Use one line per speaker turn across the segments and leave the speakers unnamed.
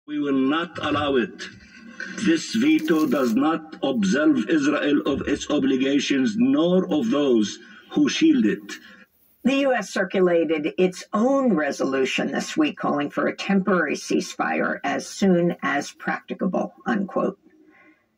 We will not allow it. This veto does not absolve Israel of its obligations, nor of those who shield it.
The U.S. circulated its own resolution this week calling for a temporary ceasefire as soon as practicable, unquote.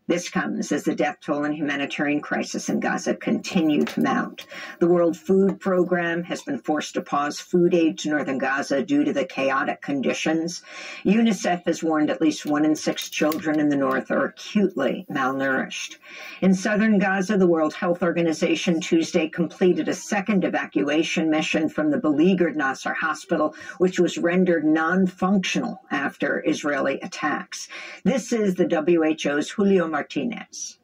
This comes as the death toll and humanitarian crisis in Gaza continue to mount. The World Food Program has been forced to pause food aid to northern Gaza due to the chaotic conditions. UNICEF has warned at least 1 in 6 children in the north are acutely malnourished. In southern Gaza, the World Health Organization Tuesday completed a second evacuation mission from the beleaguered Nasser hospital, which was rendered non-functional after Israeli attacks. This is the WHO's Julio Martinez.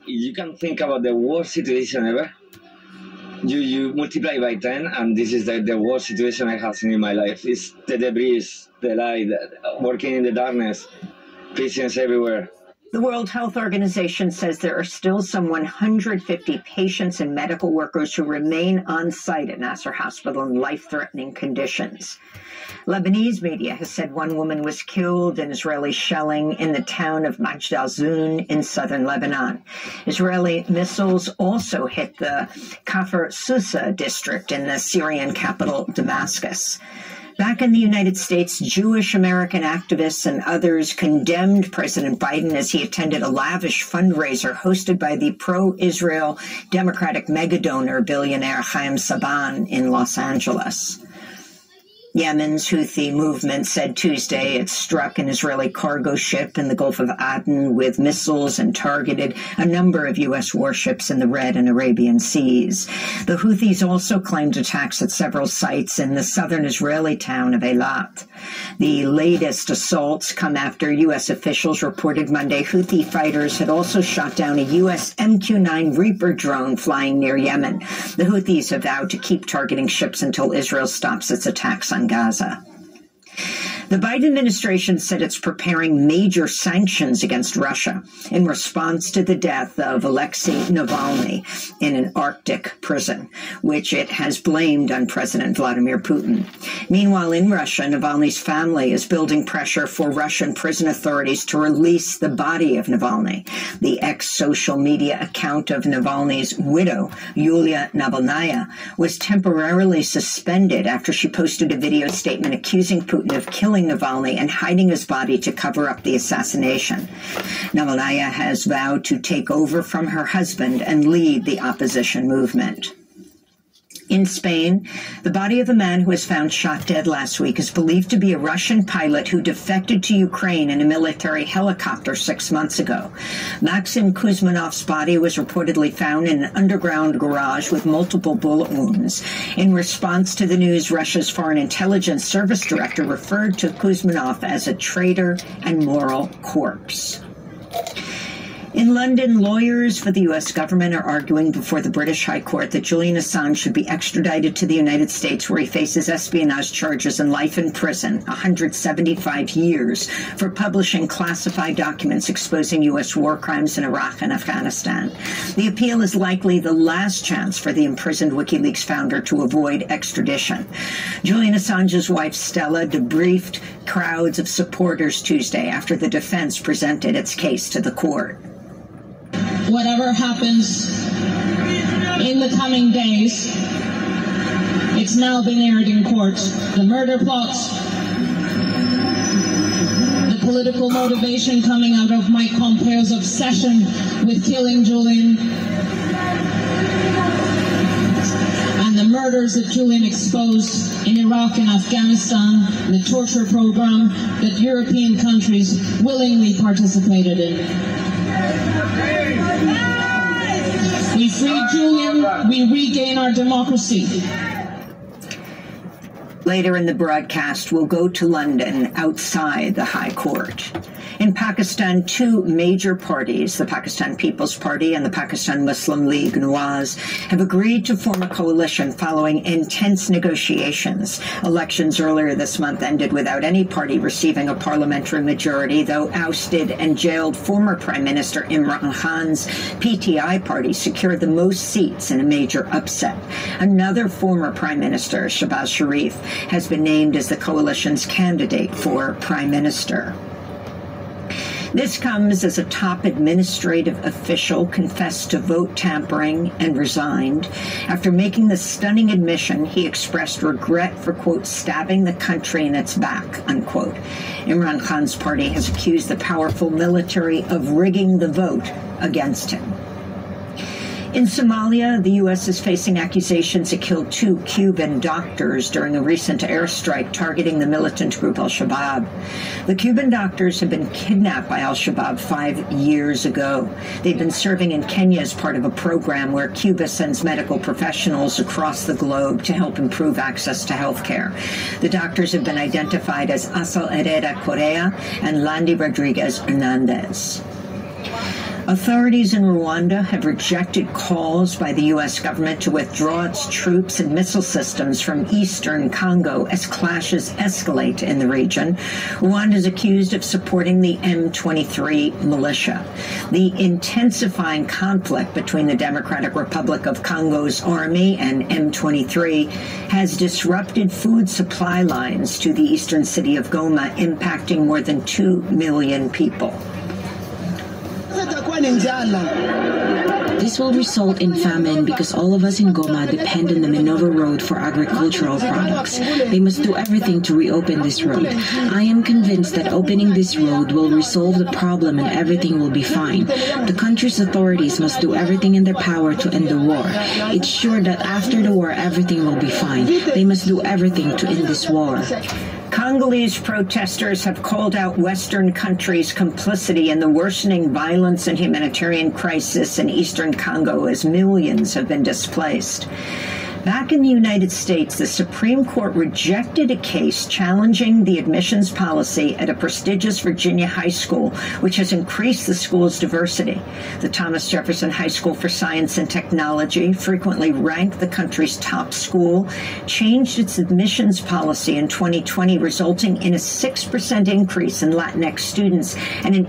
You can think about the worst situation ever. You multiply by 10, and this is the worst situation I have seen in my life. It's the debris, the light, working in the darkness, patients everywhere.
The World Health Organization says there are still some 150 patients and medical workers who remain on site at Nasser Hospital in life-threatening conditions. Lebanese media has said one woman was killed in Israeli shelling in the town of Majd al-Zoun in southern Lebanon. Israeli missiles also hit the Kafr Sousa district in the Syrian capital, Damascus. Back in the United States, Jewish American activists and others condemned President Biden as he attended a lavish fundraiser hosted by the pro-Israel Democratic megadonor billionaire Chaim Saban in Los Angeles. Yemen's Houthi movement said Tuesday it struck an Israeli cargo ship in the Gulf of Aden with missiles and targeted a number of U.S. warships in the Red and Arabian Seas. The Houthis also claimed attacks at several sites in the southern Israeli town of Eilat. The latest assaults come after U.S. officials reported Monday Houthi fighters had also shot down a U.S. MQ-9 Reaper drone flying near Yemen. The Houthis have vowed to keep targeting ships until Israel stops its attacks on Gaza. The Biden administration said it's preparing major sanctions against Russia in response to the death of Alexei Navalny in an Arctic prison, which it has blamed on President Vladimir Putin. Meanwhile, in Russia, Navalny's family is building pressure for Russian prison authorities to release the body of Navalny. The ex-social media account of Navalny's widow, Yulia Navalnaya, was temporarily suspended after she posted a video statement accusing Putin of killing Navalny and hiding his body to cover up the assassination. Navalnaya has vowed to take over from her husband and lead the opposition movement. In Spain, the body of a man who was found shot dead last week is believed to be a Russian pilot who defected to Ukraine in a military helicopter 6 months ago. Maxim Kuzmanov's body was reportedly found in an underground garage with multiple bullet wounds. In response to the news, Russia's Foreign Intelligence Service Director referred to Kuzmanov as a traitor and moral corpse. In London, lawyers for the U.S. government are arguing before the British High Court that Julian Assange should be extradited to the United States, where he faces espionage charges and life in prison, 175 years, for publishing classified documents exposing U.S. war crimes in Iraq and Afghanistan. The appeal is likely the last chance for the imprisoned WikiLeaks founder to avoid extradition. Julian Assange's wife, Stella, debriefed crowds of supporters Tuesday after the defense presented its case to the court.
Whatever happens in the coming days, it's now been aired in court. The murder plots, the political motivation coming out of Mike Pompeo's obsession with killing Julian, and the murders that Julian exposed in Iraq and Afghanistan, the torture program that European countries willingly participated in. We free Julian, we regain our democracy.
Later in the broadcast, we'll go to London outside the High Court. In Pakistan, two major parties, the Pakistan People's Party and the Pakistan Muslim League Nawaz, have agreed to form a coalition following intense negotiations. Elections earlier this month ended without any party receiving a parliamentary majority, though ousted and jailed former Prime Minister Imran Khan's PTI party secured the most seats in a major upset. Another former Prime Minister, Shehbaz Sharif, has been named as the coalition's candidate for Prime Minister. This comes as a top administrative official confessed to vote tampering and resigned. After making the stunning admission, he expressed regret for, quote, stabbing the country in its back, unquote. Imran Khan's party has accused the powerful military of rigging the vote against him. In Somalia, the U.S. is facing accusations it killed 2 Cuban doctors during a recent airstrike targeting the militant group al-Shabaab. The Cuban doctors have been kidnapped by al-Shabaab 5 years ago. They've been serving in Kenya as part of a program where Cuba sends medical professionals across the globe to help improve access to health care. The doctors have been identified as Asal Herrera Correa and Landy Rodriguez Hernandez. Authorities in Rwanda have rejected calls by the U.S. government to withdraw its troops and missile systems from eastern Congo as clashes escalate in the region. Rwanda is accused of supporting the M23 militia. The intensifying conflict between the Democratic Republic of Congo's army and M23 has disrupted food supply lines to the eastern city of Goma, impacting more than 2 million people.
This will result in famine because all of us in Goma depend on the Minova Road for agricultural products. They must do everything to reopen this road. I am convinced that opening this road will resolve the problem and everything will be fine. The country's authorities must do everything in their power to end the war. It's sure that after the war everything will be fine. They must do everything to end this war.
Congolese protesters have called out Western countries' complicity in the worsening violence and humanitarian crisis in eastern Congo as millions have been displaced. Back in the United States, the Supreme Court rejected a case challenging the admissions policy at a prestigious Virginia high school, which has increased the school's diversity. The Thomas Jefferson High School for Science and Technology, frequently ranked the country's top school, changed its admissions policy in 2020, resulting in a 6% increase in Latinx students and an